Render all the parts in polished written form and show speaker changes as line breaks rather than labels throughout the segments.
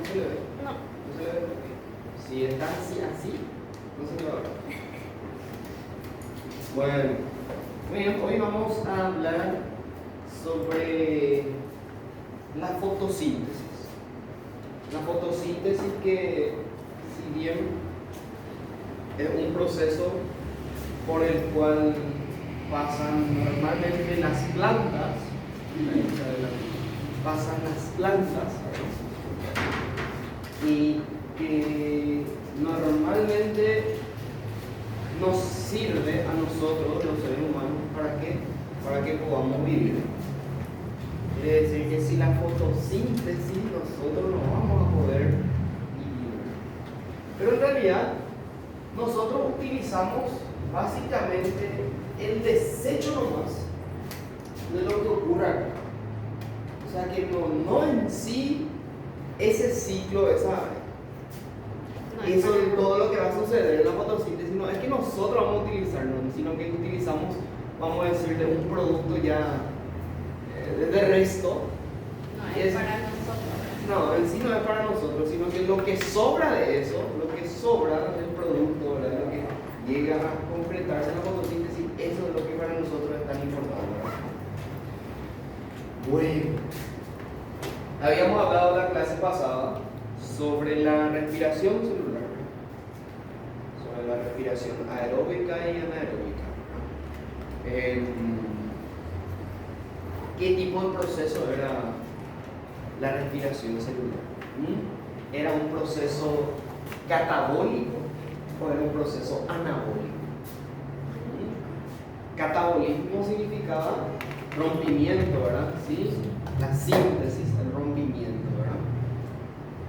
se le ve?
No.
¿No se le ve? Ok. Si está así, no se le va a ver. Bueno, muy bien, hoy vamos a hablar sobre la fotosíntesis. La fotosíntesis que, si bien es un proceso por el cual pasan normalmente las plantas, pasan las plantas, y que normalmente nos sirve a nosotros, los seres humanos, para que podamos vivir. Quiere decir que sin la fotosíntesis nosotros no vamos a poder vivir. Pero en realidad nosotros utilizamos básicamente el desecho nomás de lo que ocurre acá. O sea que no en sí ese ciclo, eso es todo lo que va a suceder en la fotosíntesis, no es que nosotros vamos a utilizarlo, sino que utilizamos, vamos a decir, de un producto ya de resto.
No es para nosotros.
No, en sí no es para nosotros, sino que lo que sobra de eso, lo que sobra del producto, ¿verdad? Lo que llega a concretarse en la fotosíntesis, eso es lo que para nosotros es tan importante, ¿verdad? Bueno, habíamos hablado la clase pasada sobre la respiración celular, sobre la respiración aeróbica y anaeróbica. ¿Qué tipo de proceso era la respiración celular? ¿Era un proceso catabólico o era un proceso anabólico? Catabolismo significaba rompimiento, ¿verdad? ¿Sí? La síntesis, el rompimiento, ¿verdad?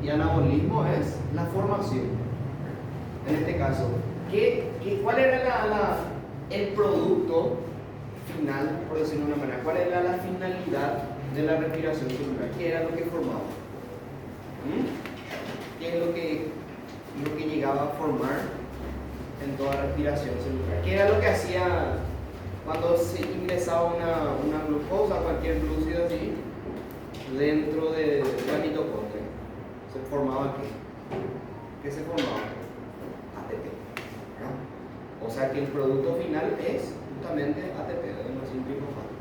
Y anabolismo es la formación. En este caso, ¿cuál era el producto final, por decirlo de una manera? ¿Cuál era la finalidad de la respiración celular? ¿Qué era lo que formaba? ¿Qué es lo que llegaba a formar en toda respiración celular? ¿Qué era lo que hacía cuando se ingresaba una glucosa, cualquier glúcido así, dentro de la mitocondria? ¿Se formaba qué? ¿Qué se formaba? ATP, ¿no? O sea que el producto final es justamente ATP, de una simple fosfato.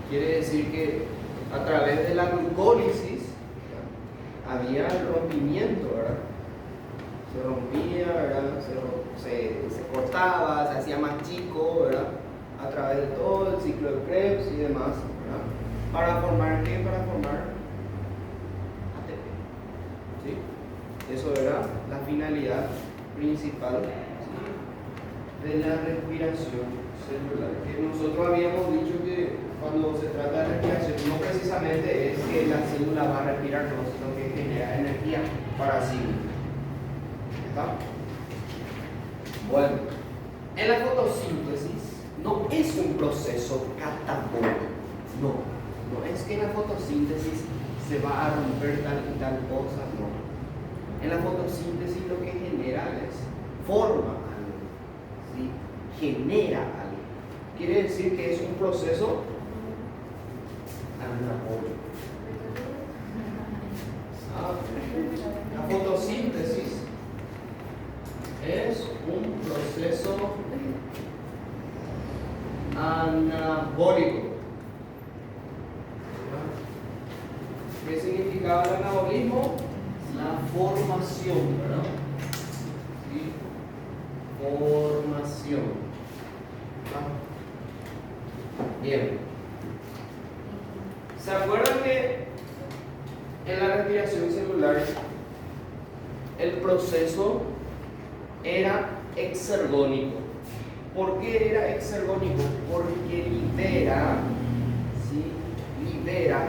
Quiere decir que a través de la glucólisis, ¿verdad?, había el rompimiento, ¿verdad? Se rompía, ¿verdad? Se cortaba, se hacía más chico, ¿verdad? A través de todo el ciclo de Krebs y demás, ¿verdad? ¿Para formar qué? Para formar ATP. ¿Sí? Eso era la finalidad principal, ¿sí?, de la respiración celular. Que nosotros habíamos dicho que cuando se trata de respiración, no precisamente es que la célula va a respirar, no, sino que genera energía para sí misma. ¿Está? Bueno, en la fotosíntesis no es un proceso catabólico. No es que en la fotosíntesis se va a romper tal y tal cosa, no. En la fotosíntesis lo que genera es forma algo, ¿sí? Genera algo. Quiere decir que es un proceso anabólico. La fotosíntesis es un proceso anabólico. ¿Qué significaba el anabolismo? La formación, ¿verdad? ¿Sí? Formación. Bien. ¿Se acuerdan que en la respiración celular el proceso era exergónico? ¿Por qué era exergónico? Porque libera, ¿sí?, genera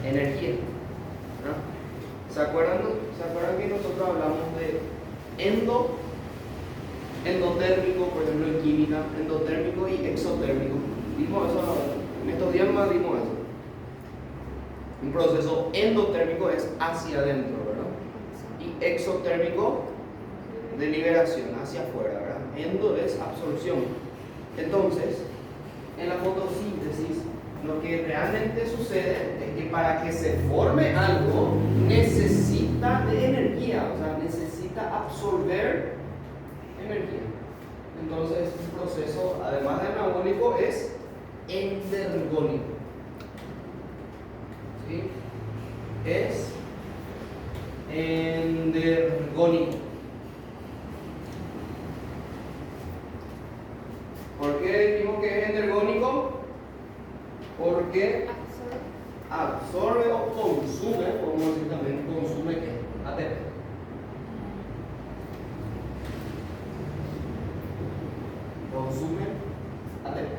energía, ¿no? ¿Se acuerdan que nosotros hablamos de endotérmico, por ejemplo en química, endotérmico y exotérmico? Vimos eso, en estos días más vimos eso. Un proceso endotérmico es hacia adentro, ¿verdad? Y exotérmico de liberación, hacia afuera, ¿verdad? Endo es absorción. Entonces, en la fotosíntesis lo que realmente sucede es que para que se forme algo necesita de energía, o sea, necesita absorber energía. Entonces, un proceso, además de anabólico, es endergónico. ¿Sí? Es endergónico. ¿Por qué decimos que es endergónico? Porque absorbe o consume, podemos decir también, consume ¿qué? ATP. Consume ATP.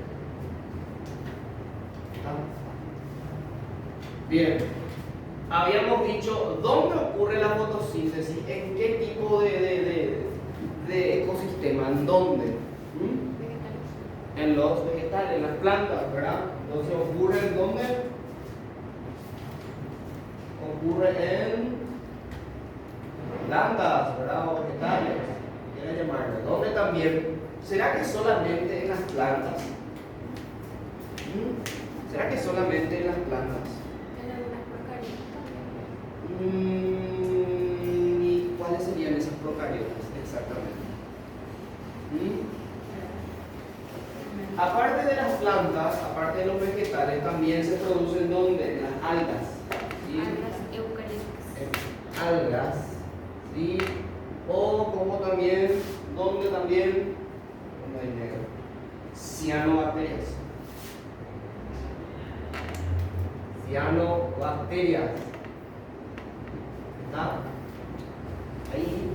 ¿Está? Bien. Habíamos dicho dónde ocurre la fotosíntesis, en qué tipo de ecosistema, en dónde. En los vegetales, en las plantas, ¿verdad? Entonces ocurre en dónde? Ocurre en plantas, ¿verdad? O vegetales, quieran llamarlo. ¿Dónde también? ¿Será que solamente en las plantas? ¿Será que solamente en las plantas?
En algunas procariotas.
¿Y cuáles serían esas procariotas exactamente? Aparte de las plantas, aparte de los vegetales, también se producen ¿dónde? En las algas. ¿Sí?
Algas eucarióticas.
Algas, ¿sí? O como también, ¿dónde también? ¿Dónde hay negro? Cianobacterias. Cianobacterias. ¿Está? Ahí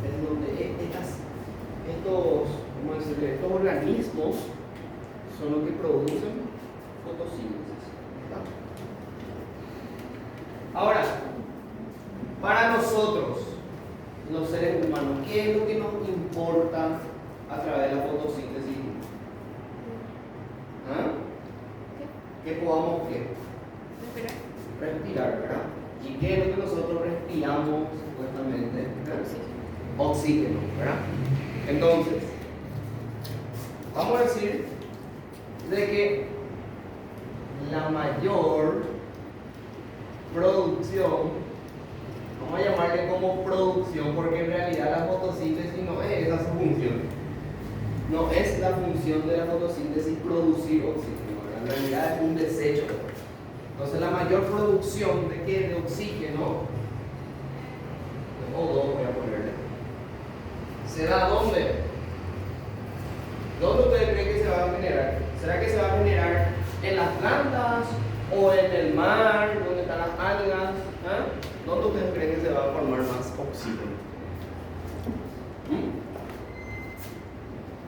es donde estos organismos son los que producen fotosíntesis. ¿Está? Ahora, para nosotros, los seres humanos, ¿qué es lo que nos importa a través de la fotosíntesis? ¿Ah? Que podamos ¿qué? Respirar, ¿verdad? ¿Y qué es lo que nosotros respiramos supuestamente? Oxígeno, ¿verdad? Entonces, vamos a decir de que la mayor producción, vamos a llamarle como producción, porque en realidad la fotosíntesis no es esa su función. No es la función de la fotosíntesis producir oxígeno, ¿verdad? En realidad es un desecho. Entonces la mayor producción de ¿qué? De oxígeno, de O2 voy a ponerle, ¿se da dónde? ¿Dónde ustedes creen que se va a generar? ¿Será que se va a generar en las plantas o en el mar, donde están las algas? ¿Ah? ¿Dónde ustedes creen que se va a formar más oxígeno?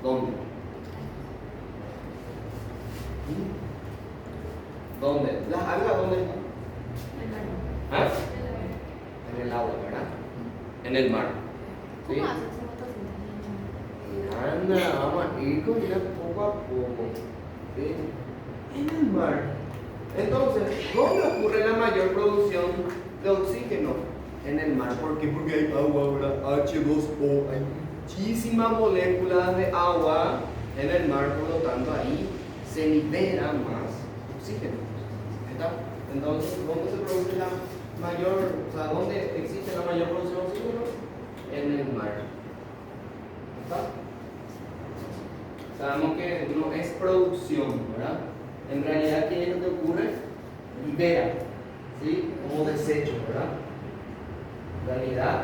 ¿Dónde? ¿Dónde? ¿Las algas dónde están? ¿Ah? En el agua, ¿verdad? En el mar. ¿Sí?
¿Cómo hacen esa fotosíntesis?
Anda, vamos a ir con ella poco a poco. ¿Sí? En el mar. Entonces, ¿dónde ocurre la mayor producción de oxígeno? En el mar. ¿Por qué? Porque hay agua, ¿verdad? H2O. Hay muchísimas moléculas de agua en el mar, por lo tanto, ahí se libera más oxígeno. ¿Está? Entonces, ¿dónde se produce la mayor, o sea, dónde existe la mayor producción de oxígeno? En el mar. ¿Está? Sabemos que no es producción, ¿verdad? En realidad, ¿qué es lo que ocurre? Libera, ¿sí? Como desecho, ¿verdad? En realidad,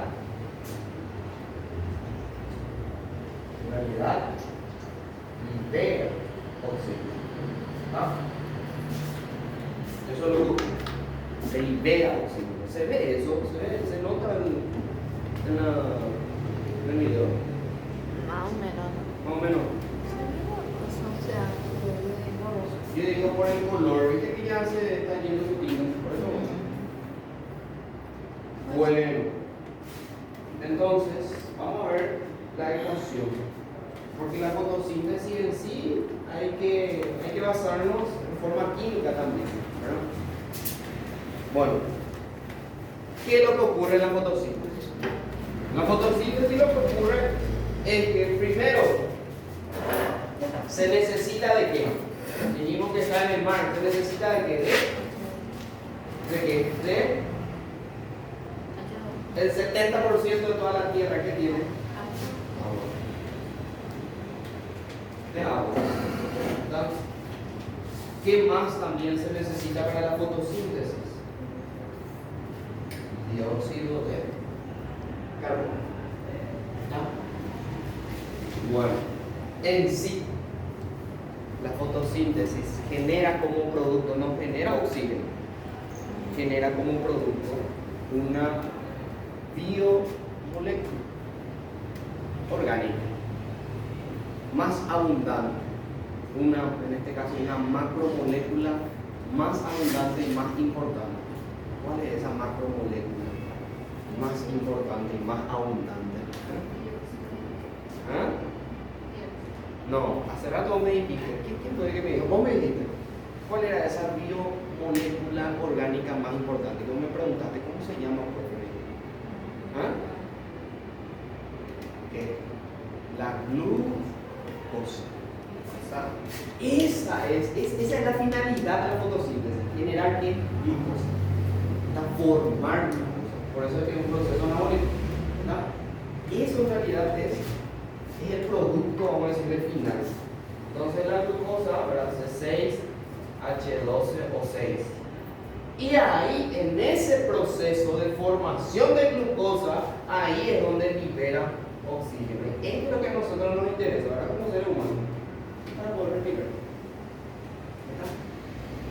libera oxígeno. ¿Ah? Eso es lo que se libera oxígeno. Se ve eso, se nota en el video.
Más o menos.
Más o menos.
O sea,
Yo digo por el color, viste que ya se está yendo su tinta, por eso. Bueno, entonces vamos a ver la ecuación. Porque la fotosíntesis en sí hay que basarnos en forma química también, ¿verdad? Bueno, ¿qué es lo que ocurre en la fotosíntesis? En la fotosíntesis lo que ocurre es que primero se necesita de qué? Dijimos que está en el mar, se necesita de qué? De el 70% de toda la tierra que tiene agua. De agua. ¿Verdad? ¿Qué más también se necesita para la fotosíntesis? Dióxido de carbono. ¿Está? Bueno, en sí, la fotosíntesis genera como producto, no genera oxígeno, genera como producto una biomolécula orgánica más abundante, en este caso una macromolécula más abundante y más importante. ¿Cuál es esa macromolécula más importante y más abundante? ¿Ah? No, hace rato vos me dijiste. ¿Quién fue el que me dijo? Vos me dijiste. ¿Cuál era esa biomolécula orgánica más importante? Vos me preguntaste, ¿cómo se llama? ¿Ah? ¿Qué? La glucosa. Esa es la finalidad de la fotosíntesis, generar ¿qué? Glucosa. Formar glucosa. Por eso es que es un proceso anabólico. Eso en realidad es el producto, vamos a decir, del final. Entonces la glucosa, ¿verdad? Es 6H12O6. Y ahí, en ese proceso de formación de glucosa, ahí es donde libera oxígeno. Esto es lo que a nosotros nos interesa, ¿verdad? Como seres humanos, para poder respirar.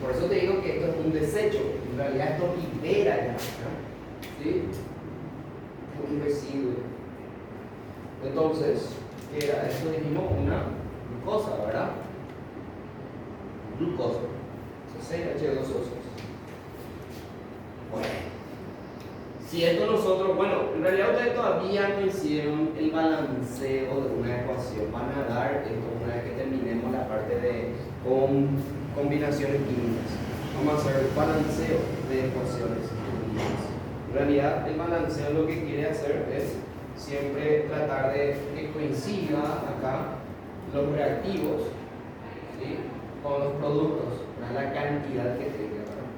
Por eso te digo que esto es un desecho. En realidad esto libera ya, ¿verdad? ¿Sí? Es un residuo. Entonces, ¿qué era? Esto dijimos una glucosa, ¿verdad? Glucosa. 6H2O6. Bueno, si esto nosotros, bueno, en realidad ustedes todavía no hicieron el balanceo de una ecuación. Van a dar esto una vez que terminemos la parte de combinaciones químicas. Vamos a hacer el balanceo de ecuaciones químicas. En realidad, el balanceo lo que quiere hacer es siempre tratar de que coincida acá los reactivos, ¿sí? Con los productos, la cantidad que tenga, ¿verdad?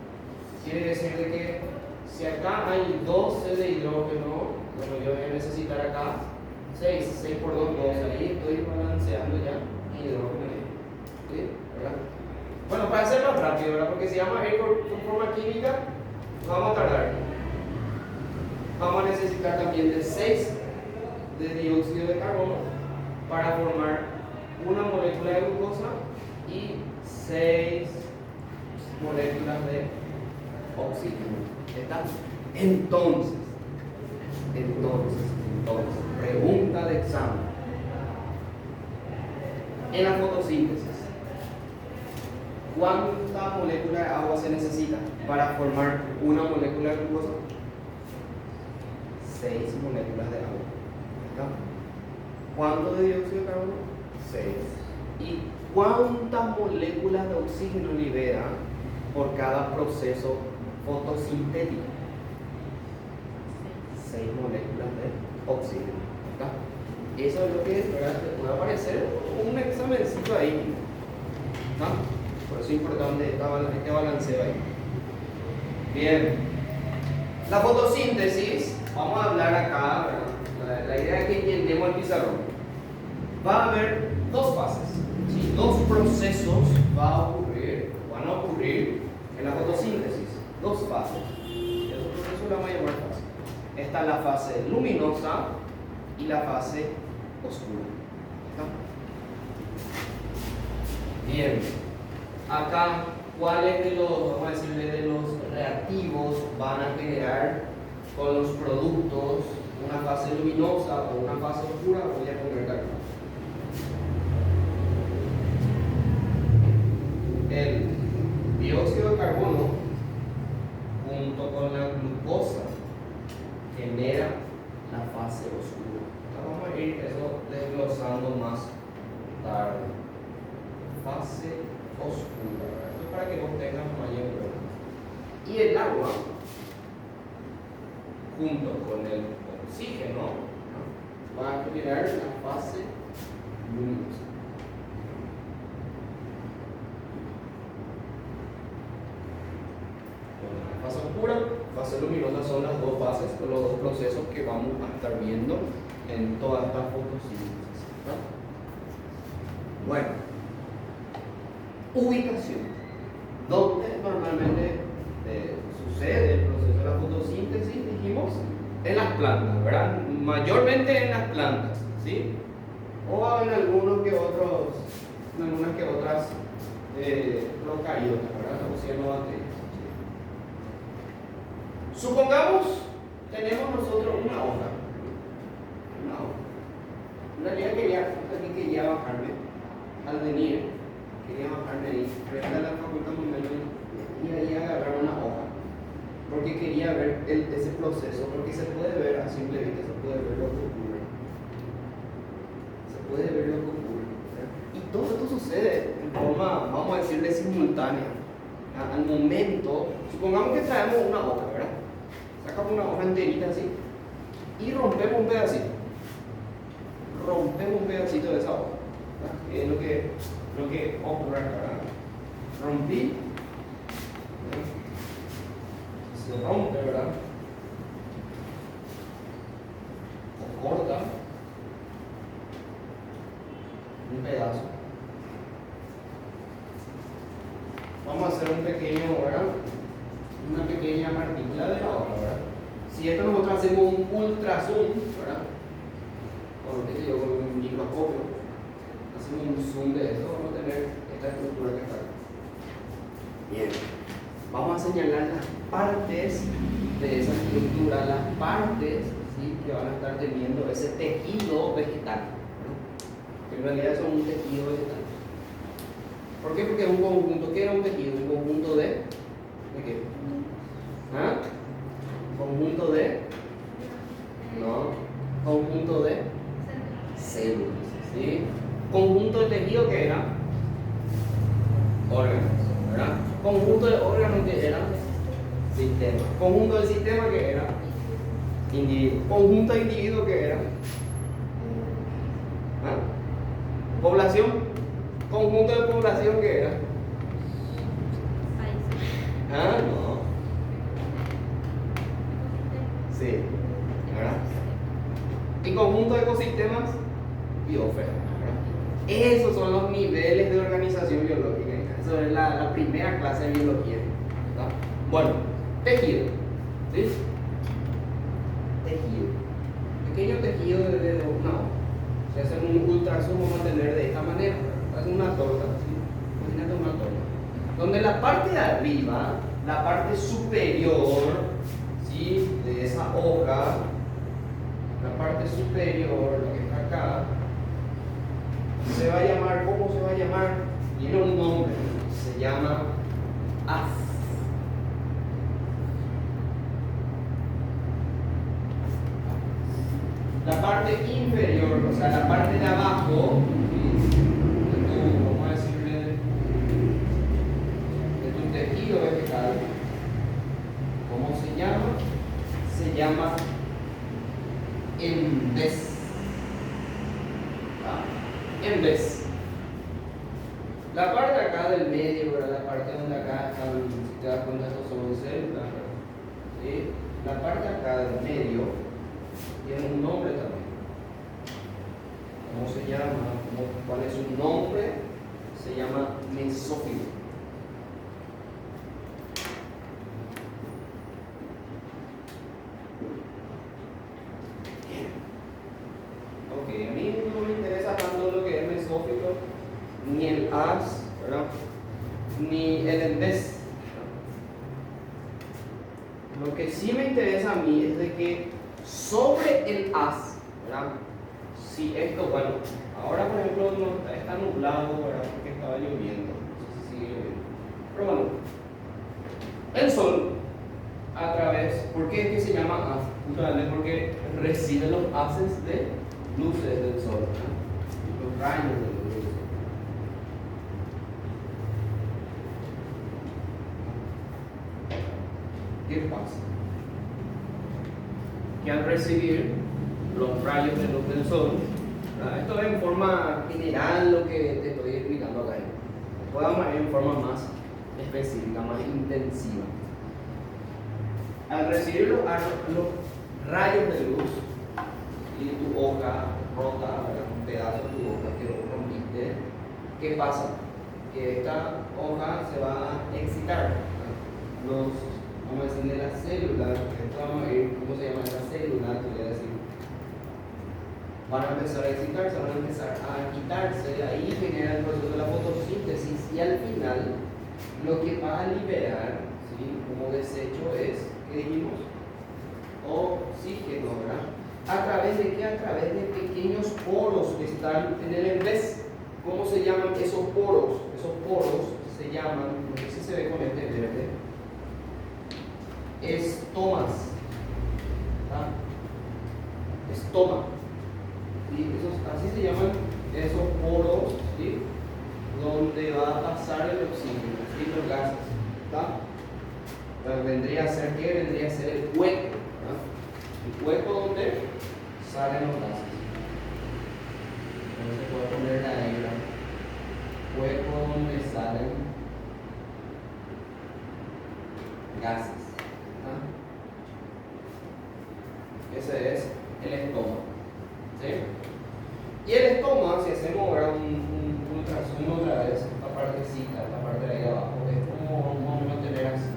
Quiere decir de que si acá hay 12 de hidrógeno, bueno, yo voy a necesitar acá 6 por 2, 2, ahí estoy balanceando ya hidrógeno, ¿sí? ¿Verdad? Bueno, para hacerlo rápido, ¿verdad? Porque si vamos a ir por forma química, vamos a tardar. Vamos a necesitar también de 6 de dióxido de carbono para formar una molécula de glucosa y 6 moléculas de oxígeno. ¿Está? Entonces, pregunta de examen. En la fotosíntesis, ¿cuánta molécula de agua se necesita para formar una molécula de glucosa? 6 moléculas de agua. ¿Está? ¿Cuánto de dióxido de carbono? 6. ¿Y cuántas moléculas de oxígeno libera por cada proceso fotosintético? 6 moléculas de oxígeno. ¿Está? Eso es lo que puede aparecer un examencito ahí. ¿Está? Por eso es importante este balanceo ahí. Bien. La fotosíntesis, vamos a hablar acá, ¿verdad? La idea es que entendemos el pizarrón. Va a haber dos fases, ¿sí? Dos procesos van a ocurrir en la fotosíntesis. Dos fases. Esos procesos la vamos a llamar fase. Esta es la fase luminosa y la fase oscura. ¿Está? Bien. Acá, ¿cuáles de los, vamos a decirle, de los reactivos van a generar con los productos una fase luminosa o una fase oscura? Voy a poner acá. El dióxido de carbono junto con la glucosa genera la fase oscura. Vamos a ir eso desglosando más tarde. Fase oscura. Esto es para que vos tengas mayor problema. Y el agua junto con el oxígeno va a generar la fase luminosa. Fase oscura, fase luminosa son las dos fases o los dos procesos que vamos a estar viendo en toda esta fotosíntesis, ¿no? Bueno, ubicación. ¿Dónde normalmente sucede el proceso de la fotosíntesis? Dijimos en las plantas, ¿verdad? Mayormente en las plantas, ¿sí? O en algunas que otras procariotas, ¿verdad? O cianobacterias. Supongamos tenemos nosotros una hoja. En realidad quería bajarme al venir, quería bajarme ahí, frente a la facultad y ahí agarrar una hoja, porque quería ver ese proceso, porque se puede ver a simple vista, se puede ver lo que ocurre. Se puede ver lo que ocurre. Y todo esto sucede en forma, vamos a decirle, simultánea. Al momento, supongamos que traemos una hoja, ¿verdad? Sacamos una hoja enterita así y rompemos un pedacito. Rompemos un pedacito de esa hoja, ¿verdad? Que es lo que ocurre acá, ¿verdad? Rompí, ¿verdad? Se rompe, ¿verdad? O corta un pedazo. Vamos a hacer un pequeño, ¿verdad? Una pequeña partícula de la hoja, ¿verdad? Si esto nosotros hacemos un ultrazoom, ¿verdad? Con un microscopio, hacemos un zoom de esto, vamos a tener esta estructura que está aquí. Bien, vamos a señalar las partes de esa estructura, las partes, ¿sí?, que van a estar teniendo ese tejido vegetal, ¿no? Que en realidad son un tejido vegetal. ¿Por qué? Porque es un conjunto. ¿Qué era un tejido? Un conjunto de qué? ¿Ah? Conjunto de, no, conjunto de células, ¿sí? Conjunto de tejido que era órganos, ¿verdad? Conjunto de órganos que era sistema. Conjunto de sistema que era individuo. Conjunto de individuo que era población. Conjunto de población que era no. Sí, ¿verdad? Y conjunto de ecosistemas, biosfera, ¿verdad? Esos son los niveles de organización biológica. Eso es la primera clase de biología, ¿verdad? Bueno, tejido, ¿sí? Tejido. Pequeño tejido de una hoja. Si hacen un ultrazoom vamos a tener de esta manera. Hacen una torta, ¿sí? Imagínate una torta. Donde la parte de arriba, la parte superior, ¿sí?, de esa hoja, la parte superior, lo que está acá, se va a llamar, ¿cómo se va a llamar? Tiene un nombre, se llama haz. La parte inferior, o sea, la parte de abajo, ¿sí?, vamos a decirle, de tu tejido vegetal, ¿cómo se llama? Se llama embés. Embés. La parte acá del medio, ¿verdad? La parte donde acá están, si te das cuenta, estos son células, ¿verdad? ¿Sí? La parte acá del medio tiene un nombre también. ¿Cómo se llama? ¿Cuál es su nombre? Se llama mesófilo. Ok, a mí no me interesa tanto lo que es mesófilo, ni el haz, ¿verdad?, ni el embés. Lo que sí me interesa a mí es de que sobre el haz, ¿verdad? Si esto, bueno, ahora por ejemplo no, está nublado, ¿verdad?, porque estaba lloviendo, no sé si sigue lloviendo. Pero bueno, el sol, a través, ¿por qué es que se llama haz? Justamente porque recibe los haces de luces del sol, ¿verdad?, los rayos de luz. ¿Qué pasa? Que al recibir los rayos de luz del sol, ¿verdad?, esto es en forma general lo que te estoy explicando acá, después vamos a ir en forma más específica, más intensiva. Al recibir los rayos de luz y tu hoja rota, ¿verdad? Un pedazo de tu hoja que lo rompiste, ¿qué pasa? Que esta hoja se va a excitar. Vamos a decirle las células, vamos a ver cómo se llama esa célula, te voy a decir. Van a empezar a excitarse, van a empezar a quitarse, ahí genera el proceso de la fotosíntesis y al final lo que va a liberar, ¿sí? Como desecho es, ¿qué dijimos? Oxígeno, ¿verdad? ¿A través de qué? A través de pequeños poros que están en el estrés. ¿Cómo se llaman esos poros? Esos poros se llaman, no sé si se ve con este verde, estomas. ¿Ah? Estoma. ¿Sí? Así se llaman esos poros, ¿sí? Donde va a pasar el oxígeno, ¿sí? Los gases. ¿Tá? Pero vendría a ser ¿qué? Vendría a ser el hueco. ¿Tá? El hueco donde salen los gases. No se puede poner la hebra. Hueco donde salen gases. ¿Ah? Ese es el estómago. ¿Sí? Y el estómago, si hacemos ahora un ultrasonido otra vez, esta partecita, esta parte de ahí abajo, es como más o menos tener así.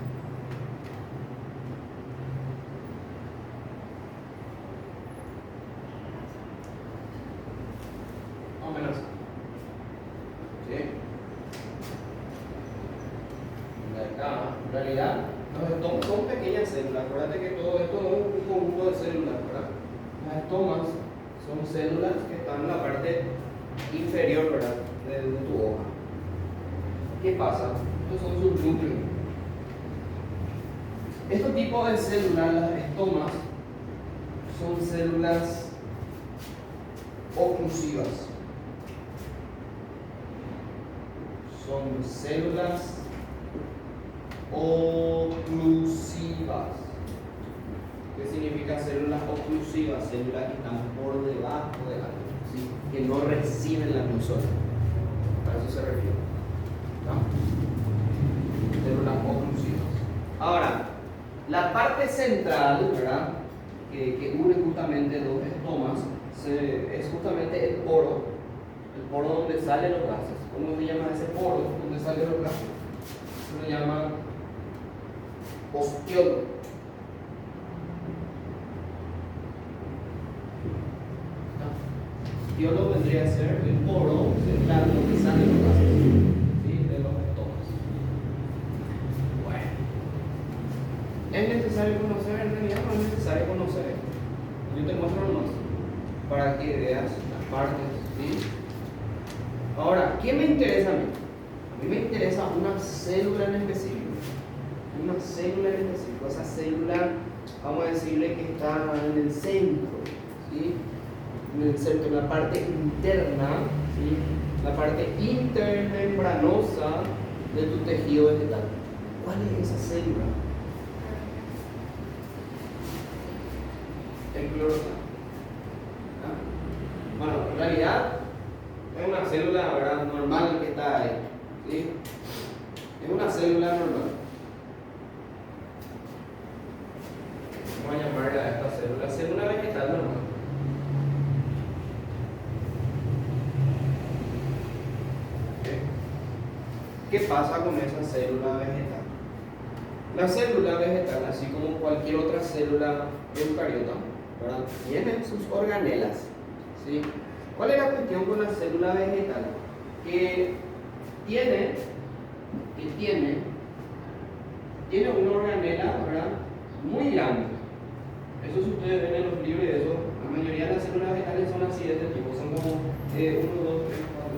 Más o menos así. ¿Sí? De acá, en realidad, los estomas son pequeñas células. Acuérdate que todo esto es un conjunto de células, ¿verdad? Las estomas son células que están en la parte inferior, ¿verdad? De tu hoja. ¿Qué pasa? Estos son sus núcleos. Estos tipos de células, las estomas, son células oclusivas. Son células oclusivas. ¿Qué significa células oclusivas? Células que están por debajo de la luz, ¿sí? Que no reciben la luz solar. A eso se refiere. ¿No? Células oclusivas. Ahora, la parte central, ¿verdad? Que une justamente dos estomas, es justamente el poro donde salen los gases. ¿Cómo se llama ese poro donde salen los gases? Se llama ostiolo. Ostiolo vendría a ser el poro central donde salen los gases, ¿sí? De los estomas. Bueno, ¿es necesario conocer? En realidad no es necesario conocer. Yo te muestro nomás para que veas las partes, ¿sí? Ahora, ¿qué me interesa a mí? A mí me interesa una célula en específico. Una célula en específico. Esa célula, vamos a decirle que está en el centro, ¿sí? En el centro, en la parte interna, ¿sí? La parte intermembranosa de tu tejido vegetal. ¿Cuál es esa célula? El cloroplasto. ¿Ah? Bueno, en realidad es una célula, ¿verdad? Normal que está ahí, ¿sí? Es una célula normal. Vamos a llamarle a esta célula vegetal normal. ¿Qué pasa con esa célula vegetal? La célula vegetal, así como cualquier otra célula eucariota, ¿verdad? Tiene sus organelas, ¿sí? ¿Cuál es la cuestión con la célula vegetal? Que tiene una organela, ¿verdad? Muy grande. Eso si ustedes ven en los libros y eso, la mayoría de las células vegetales son así de este tipo, son como 1, 2, 3, 4,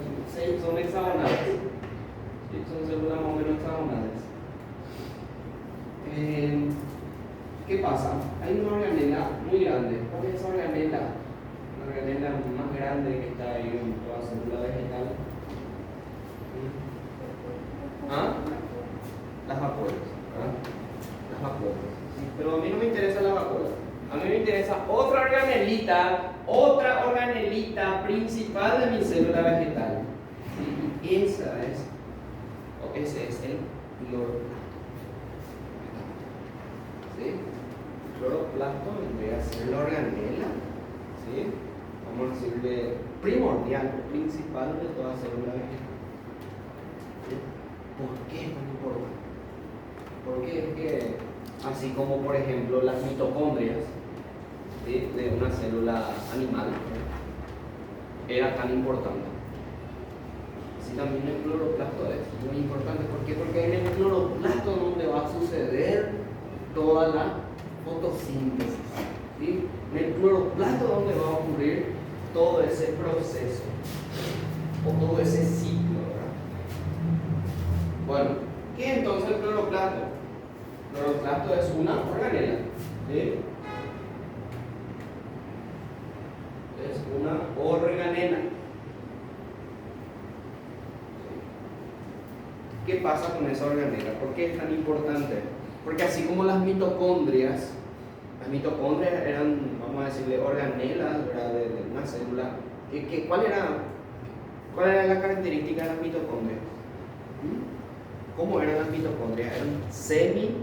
5, 6, son hexagonales. Sí, son células más o menos hexagonales. ¿Qué pasa? Hay una organela muy grande. ¿Cuál es esa organela? La organela más grande que está ahí en toda célula vegetal. ¿Ah? Las vacuolas. ¿Ah? Las vacuolas. Sí, pero a mí no me interesa la vacuola. A mí me interesa otra organelita principal de mi célula vegetal. ¿Sí? Y ese es el cloroplasto. ¿Sí? cloroplasto vendría a ser la organela, ¿sí? Vamos a decirle primordial, principal de toda célula vegetal. ¿Sí? ¿Por qué es tan importante? Porque es que, así como por ejemplo las mitocondrias, ¿sí?, de una célula animal, era tan importante, así también el cloroplasto es muy importante. ¿Por qué? Porque en el cloroplasto es donde va a suceder toda la fotosíntesis, ¿sí? En el cloroplasto es donde va a ocurrir todo ese proceso o todo ese ciclo, ¿verdad? Bueno, ¿qué es entonces el cloroplasto? El cloroplasto es una organela, ¿sí? Es una organela. ¿Qué pasa con esa organela? ¿Por qué es tan importante? Porque así como las mitocondrias eran, vamos a decirle, organelas, ¿verdad?, de una célula. ¿Cuál era la característica de las mitocondrias? ¿Cómo eran las mitocondrias? Eran semi-autónomas,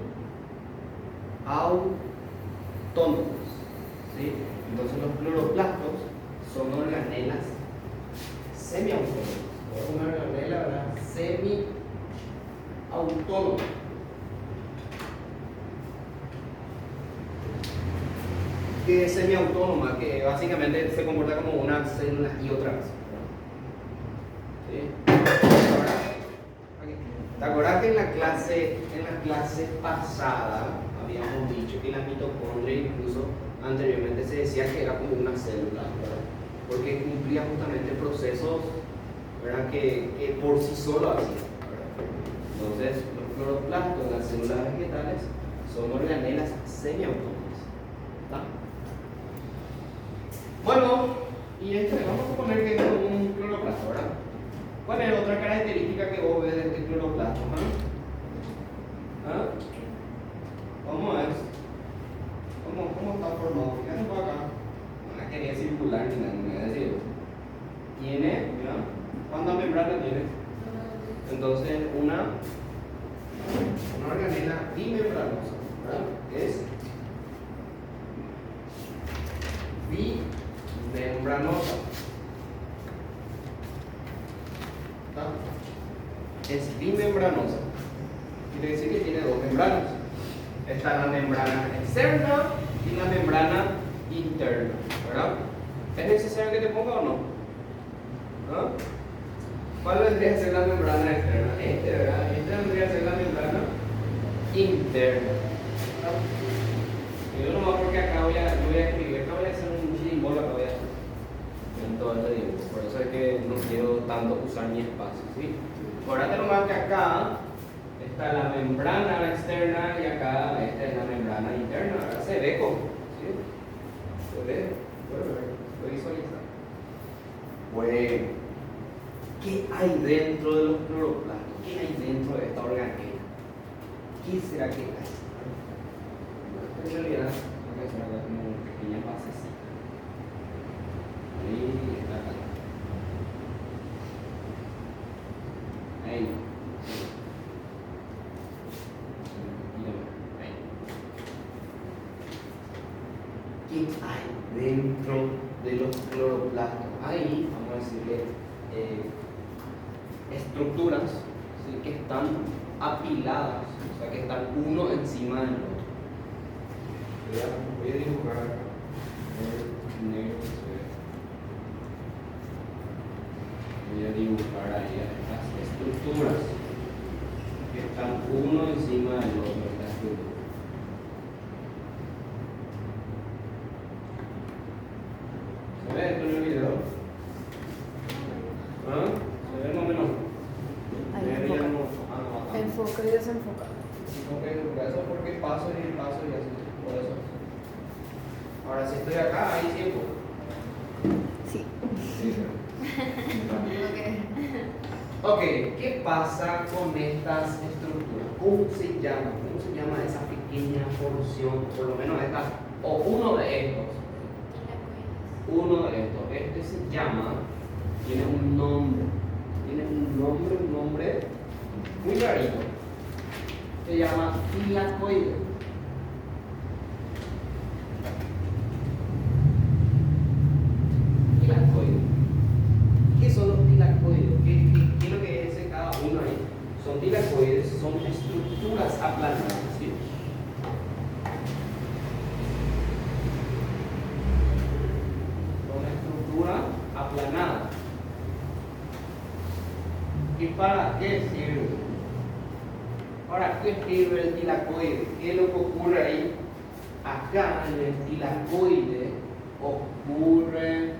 ¿sí? Entonces los cloroplastos son organelas semi-autónomas. Una organela, ¿verdad?, semi-autónoma. Que es semiautónoma, que básicamente se comporta como una célula y otra vez. ¿Sí? ¿Te acuerdas que en la clase pasada habíamos dicho que la mitocondria incluso anteriormente se decía que era como una célula, ¿verdad? Porque cumplía justamente procesos, ¿verdad?, que por sí solo hacía, ¿verdad? Entonces los cloroplastos en las células vegetales son organelas semiautónomas, ¿está? Bueno, y vamos a poner que es un cloroplasto, ¿verdad? ¿Cuál es otra característica que vos ves de este cloroplasto? ¿Cómo es? ¿Cómo está formado? Fíjate por acá. No la quería circular ni nada, me decir. Tiene, mira, ¿cuántas membranas tiene? Entonces, una organela bimembranosa, ¿verdad? Es bimembranosa. Es bimembranosa. Quiere decir que tiene dos membranas. Está la membrana externa y la membrana interna, ¿verdad? ¿Es necesario que te ponga o no? ¿Cuál vendría a ser la membrana externa? ¿Verdad? Esta vendría a ser la membrana interna, ¿verdad? Yo nomás porque acá voy a escribir, acá voy a hacer un símbolo, acá voy a hacer en todo este tiempo. Por eso es que no quiero tanto usar mi espacio, ¿sí? Acuérdate nomás que acá está la membrana externa y acá esta es la membrana interna. Ahora se ve como, ¿sí? Se ve, puede visualizar. Bueno, ¿qué hay dentro de los cloroplastos? ¿Qué hay dentro de esta organela? ¿Qué será que hay? En realidad, voy a hacer acá como una pequeña basecita. Ahí está acá. Ahí. ¿Qué hay dentro de los cloroplastos? Ahí, vamos a decirle, estructuras, ¿sí?, que están apiladas, o sea, que están uno encima del otro. Voy a dibujar acá. Voy a dibujar ahí estas estructuras que están uno encima del otro. ¿Se ve esto en el video? ¿Se ve más o menos?
Ahí enfoca y desenfoca.
Ok, eso es porque paso y paso y así, por eso. Ahora si estoy acá, ahí sí enfoco.
Sí.
Ok, ¿qué pasa con estas estructuras? ¿Cómo se llama? ¿Cómo se llama esa pequeña porción, por lo menos esta, o uno de estos? Uno de estos. Este se llama, tiene un nombre muy rarito. Se llama tilacoide. para qué sirve? ¿Para qué sirve el tilacoide? ¿Qué es lo que ocurre ahí? Acá en el tilacoide ocurre,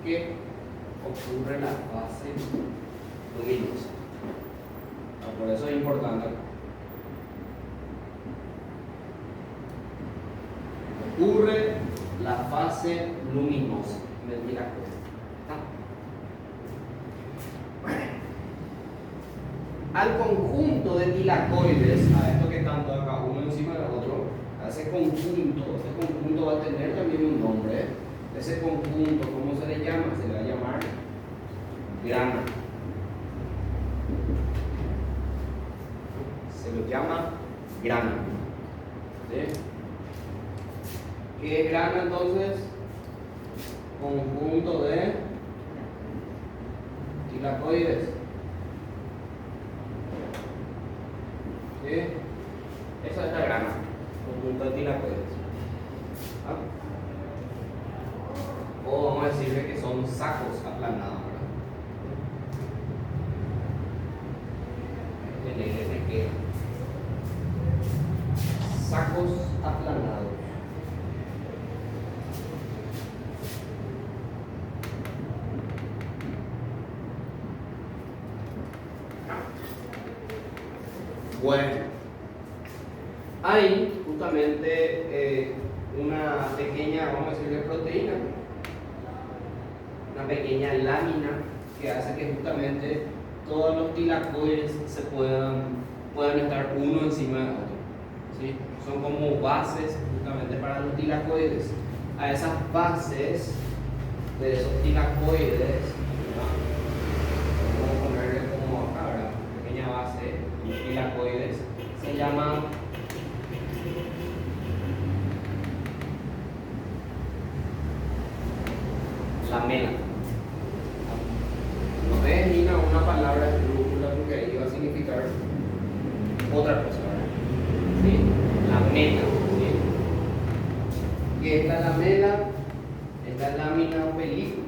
¿qué? Ocurre la fase luminosa. Por eso es importante. Ocurre la fase luminosa del tilacoide. Al conjunto de tilacoides, a esto que están todos acá uno encima del otro, a ese conjunto va a tener también un nombre. Ese conjunto, ¿cómo se le llama? Se le va a llamar grana. Se lo llama grana. ¿Sí? ¿Qué es grana entonces? Conjunto de tilacoides. ¿Sí? Esa es la grana, conjunto de tilacoides. ¿Ah? O vamos a decirle que son sacos aplanados, ¿verdad? En el me queda. Sacos aplanados. Bueno, hay justamente una pequeña, vamos a decirle, proteína, una pequeña lámina que hace que justamente todos los tilacoides se puedan estar uno encima del otro. ¿Sí? Son como bases justamente para los tilacoides. A esas bases de esos tilacoides, vamos a ponerle como acá, ¿verdad? Una pequeña base, los tilacoides, se llama lamela. No es ni una palabra esdrújula porque ahí va a significar otra cosa, ¿verdad? ¿Sí? Lamela. ¿Sí? ¿Qué es la lamela? Es la lámina o película.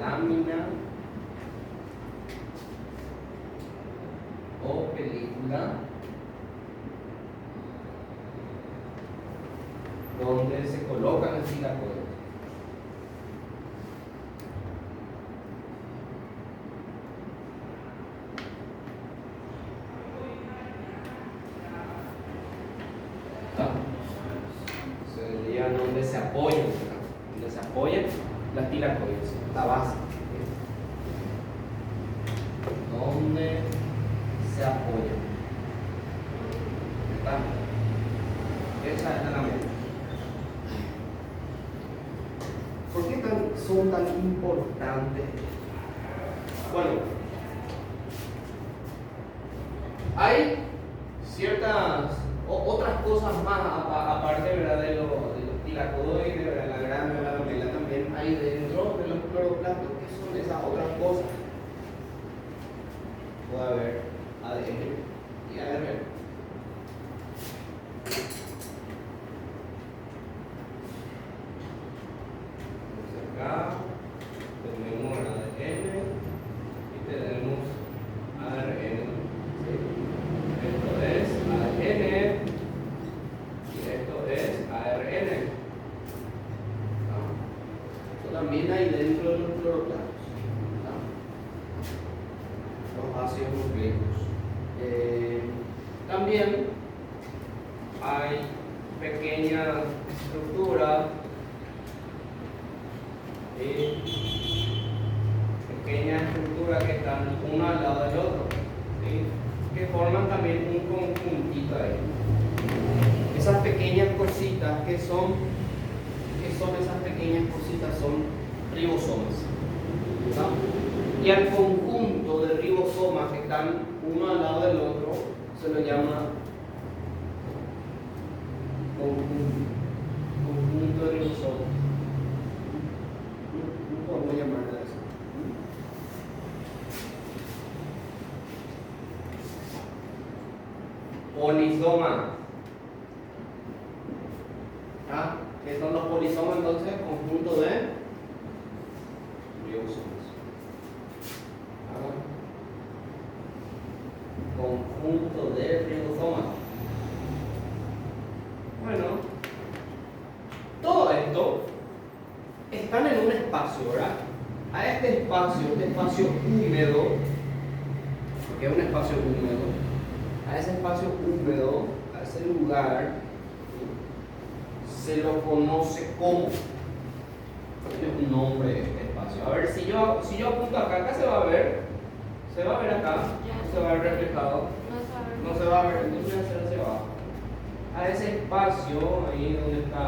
La lámina o película donde se colocan los tilacoides. Sería donde se apoyan, ¿no? Donde se apoyan las tilacoides, la base. Donde se apoyan. ¿Está? Esa es la lámina. ¿Por qué son tan importantes? Bueno, hay ciertas otras cosas más aparte, ¿verdad? de los tilacoides, ¿verdad? La grana, la lamela, también hay dentro de los cloroplastos que son esas otras cosas. Puede haber ADN y ARN. Acá tenemos ADN y tenemos ARN. ¿Sí? Esto es ADN y esto es ARN. Esto también hay dentro de los cloroplastos. Los ácidos nucleicos. También hay pequeñas estructuras. Pequeñas estructuras que están uno al lado del otro, ¿sí? Que forman también un conjuntito ahí. Esas pequeñas cositas, ¿qué son esas pequeñas cositas? Son ribosomas, ¿no? Y al conjunto de ribosomas que están uno al lado del otro se lo llama conjunto de ribosomas. ¿Cómo llamarlo eso? Polisoma. ¿Ah? ¿Qué son los polisomas entonces? Conjunto de conjunto de ribosomas. Bueno, todo esto están en un espacio, ¿verdad? A este espacio húmedo, porque es un espacio húmedo, a ese espacio húmedo, a ese lugar, se lo conoce como, tiene un nombre este espacio. A ver, si yo apunto acá se va a ver acá, no se va a ver reflejado, no se va a ver, entonces voy a hacer hacia abajo. A ese espacio, ahí donde está,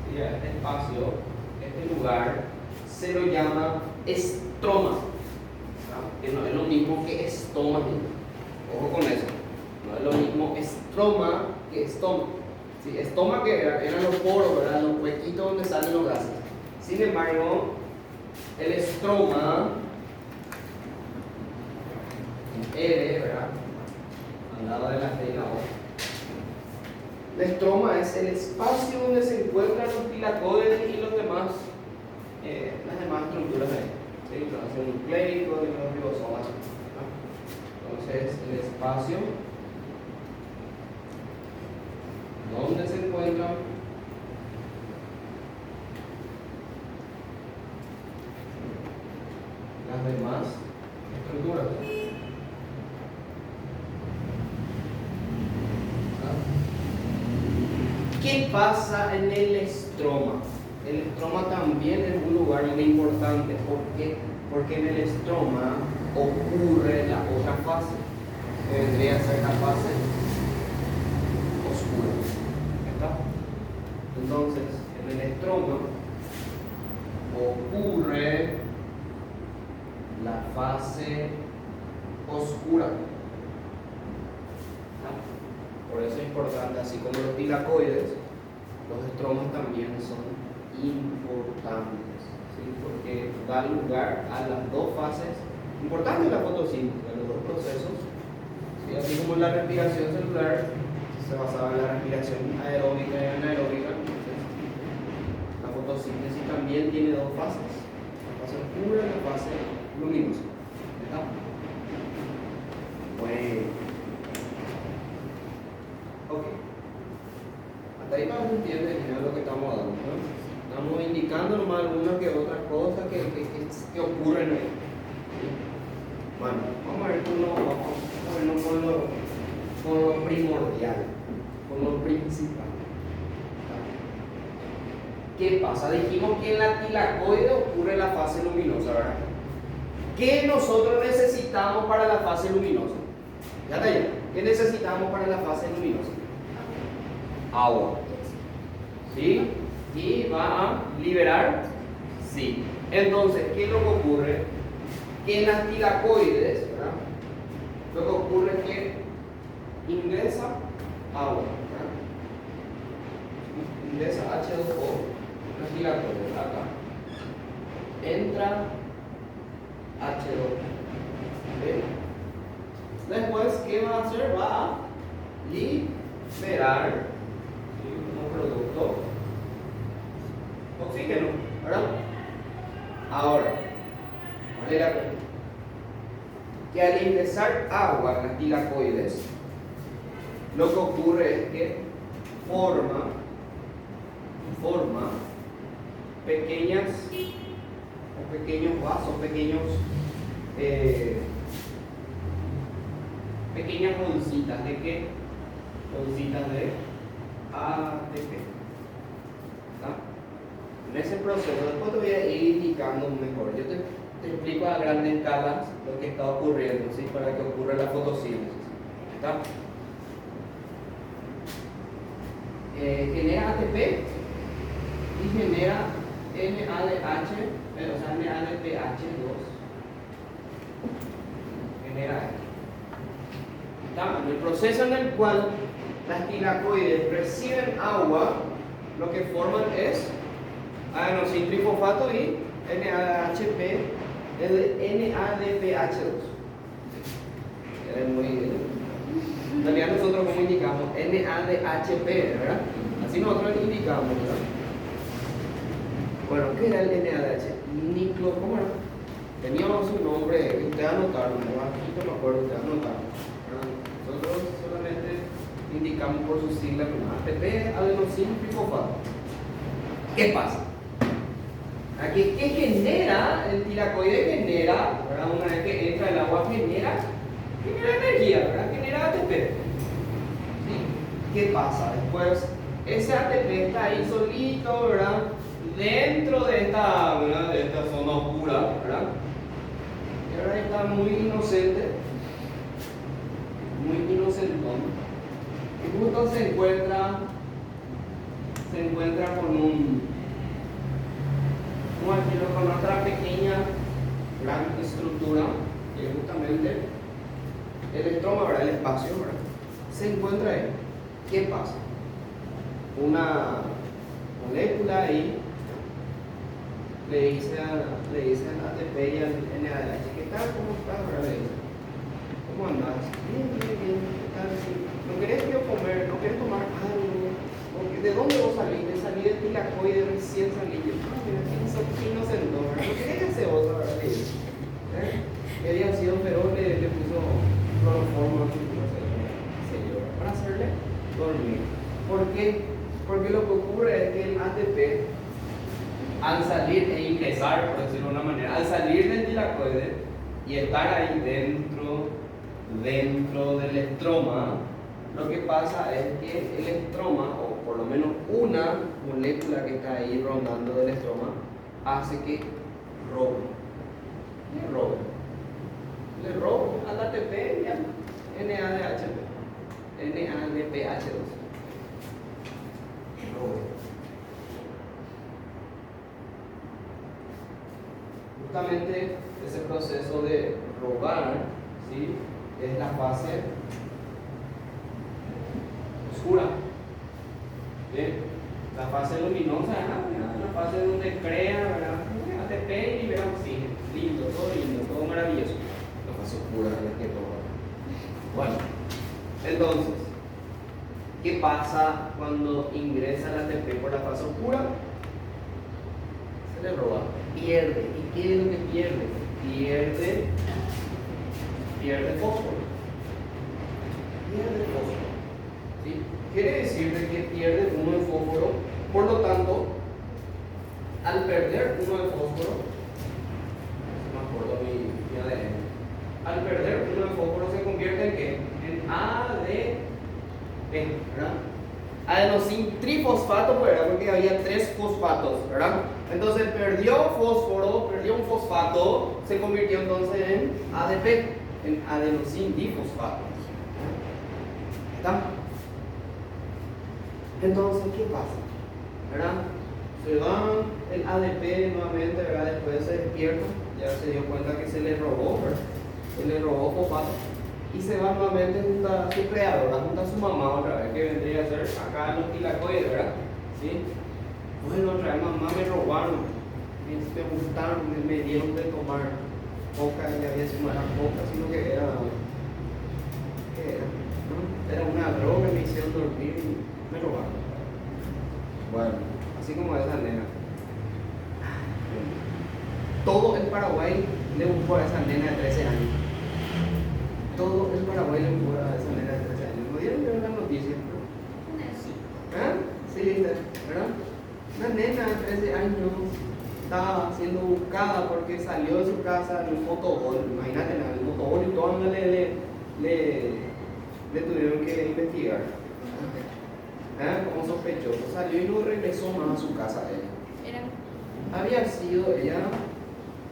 ¿sí? A este espacio, este lugar, se lo llama estroma, ¿no? Que no es lo mismo que estómago. Ojo con eso, no es lo mismo estroma que estómago. Sí, estómago que eran los poros, ¿verdad? Los huequitos donde salen los gases. Sin embargo, el estroma, R, ¿verdad? Al lado de la T y la O. El estroma es el espacio donde se encuentran los tilacoides y los demás, las demás estructuras de ¿sí? Los ácidos nucleicos y los ribosomas, ¿no? Entonces, el espacio donde se encuentran las demás estructuras. ¿Qué pasa en el estroma? El estroma también es un lugar muy importante. ¿Por qué? Porque en el estroma ocurre la otra fase, que vendría a ser la fase oscura. ¿Está? Entonces, en el estroma ocurre la fase oscura. Por eso es importante, así como los tilacoides, los estromas también son importantes, ¿sí? Porque da lugar a las dos fases importantes de la fotosíntesis, de los dos procesos, ¿sí? Así como la respiración celular se basaba en la respiración aeróbica y anaeróbica, entonces la fotosíntesis también tiene dos fases, la fase oscura y la fase luminosa. ¿Está? Bueno. Ok. Hasta ahí no se entiende ni nada de lo que estamos dando, ¿no? Estamos indicando nomás algunas que otras cosas que ocurren ahí. Bueno, vamos a ver con lo primordial, con lo principal. ¿Qué pasa? Dijimos que en la tilacoide ocurre la fase luminosa, ¿verdad? ¿Qué nosotros necesitamos para la fase luminosa? Ya está ya. ¿Qué necesitamos para la fase luminosa? Agua. ¿Sí? ¿Y va a liberar? Sí. Entonces, ¿qué es lo que ocurre? Que en las tilacoides, ¿verdad? Lo que ocurre es que ingresa agua, ¿verdad? Ingresa H2O en las tilacoides, acá. Entra H2O. ¿Sí? Después, ¿qué va a hacer? Va a liberar un producto oxígeno, ¿verdad? Ahora, ¿cuál es la cuestión? Que al ingresar agua en las tilacoides, lo que ocurre es que forma pequeños vasos, pequeñas bolsitas de qué? Bolsitas de ATP. ¿Está? En ese proceso, después te voy a ir indicando mejor. Yo te explico a grandes escalas lo que está ocurriendo, ¿sí? Para que ocurra la fotosíntesis. ¿Está? Genera ATP y genera NADH, o sea, NADPH2. Genera esto. ¿Está? En el proceso en el cual las tilacoides reciben agua, lo que forman es adenosin trifosfato y NADPH2. En realidad nosotros como indicamos NADHP, ¿verdad? Así nosotros indicamos, ¿verdad? Bueno, ¿qué era el NADH? ¿Cómo era? Teníamos un nombre, ustedes anotaron, ¿verdad? Aquí no me acuerdo, ustedes anotaron. indicamos por sus siglas nomás, ATP, adenosín trifosfato. ¿Qué pasa? Aquí, ¿qué genera? El tilacoide genera, ¿verdad? Una vez que entra el agua, genera energía, ¿verdad? Genera ATP. ¿Sí? ¿Qué pasa? Después, ese ATP está ahí solito, ¿verdad? Dentro de esta, ¿verdad? De esta zona oscura, ¿verdad? Y ahora está muy inocente, muy inocentón. Y justo se encuentra con otra pequeña gran estructura, que es justamente el estroma, ¿verdad? El espacio, ¿verdad? Se encuentra ahí. ¿Qué pasa? Una molécula ahí le dice al ATP y al NADH, ¿qué tal? ¿Cómo estás? ¿Verdad? Le dice, ¿cómo andás? Bien, bien, bien. ¿Qué tal? ¿No querés que yo comer? ¿No querés tomar algo? ¿De dónde vos salís? Salí de tilacoide, recién salí. Yo, mira, qué inocente, ¿verdad? ¿No querés que hace otra? ¿Verdad? Le dice, había sido feroz, le puso cloroformo, no sé yo, para hacerle dormir. ¿Por qué? Porque lo que ocurre es que el ATP, al salir e ingresar, por decirlo de una manera, al salir del tilacoide y estar ahí dentro del estroma, lo que pasa es que el estroma, o por lo menos una molécula que está ahí rondando del estroma, hace que robe. Le robe al ATP y al NADH2. Justamente ese proceso de robar, ¿sí? Es la fase oscura. ¿Bien? La fase luminosa, la fase donde crea, ¿verdad? ATP y libera oxígeno. Lindo, todo maravilloso. La fase oscura es que todo. Bueno, entonces, ¿qué pasa cuando ingresa el ATP por la fase oscura? Se le roba, pierde. ¿Y qué es lo que pierde? Pierde fósforo. ¿Sí? Quiere decir de que pierde uno de fósforo, por lo tanto, al perder uno de fósforo, no me acuerdo mi ADN, al perder uno de fósforo se convierte en ¿qué? En ADP, ¿verdad? Adenosín trifosfato, ¿verdad? Porque había 3 fosfatos, ¿verdad? Entonces perdió fósforo, perdió un fosfato, se convirtió entonces en ADP, en adenosín difosfato. ¿Está? Entonces, ¿qué pasa? ¿Verdad? Se va el ADP nuevamente, ¿verdad? Después se despierta, ya se dio cuenta que se le robó, ¿verdad? Se le robó fosfato. Y se va nuevamente junto a su creadora, junto a su mamá otra vez, que vendría a ser acá los tilacoides, ¿verdad? ¿Sí? Bueno, otra vez mamá me robaron, me gustaron, me dieron de tomar coca, y había sido no era coca, sino que era, ¿no? Era una droga, me hicieron dormir y me robaron. Bueno, así como esa nena. Todo el Paraguay le buscó a esa nena de 13 años. Todo el Paraguay le buscó a esa nena de 13 años. ¿No dieron ver las noticias? ¿Ah? Sí, ¿verdad? Una nena de 13 años estaba siendo buscada porque salió de su casa en un motogol. Imagínate, en el motogol y todo le tuvieron que investigar. Como sospechoso. Salió y no regresó más a su casa ella. Había sido ella.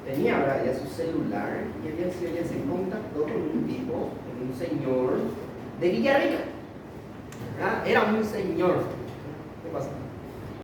Tenía, ¿verdad? Ya su celular y ella se contactó con un tipo, con un señor de Villarrica. ¿Verdad? Era un señor. ¿Qué pasa?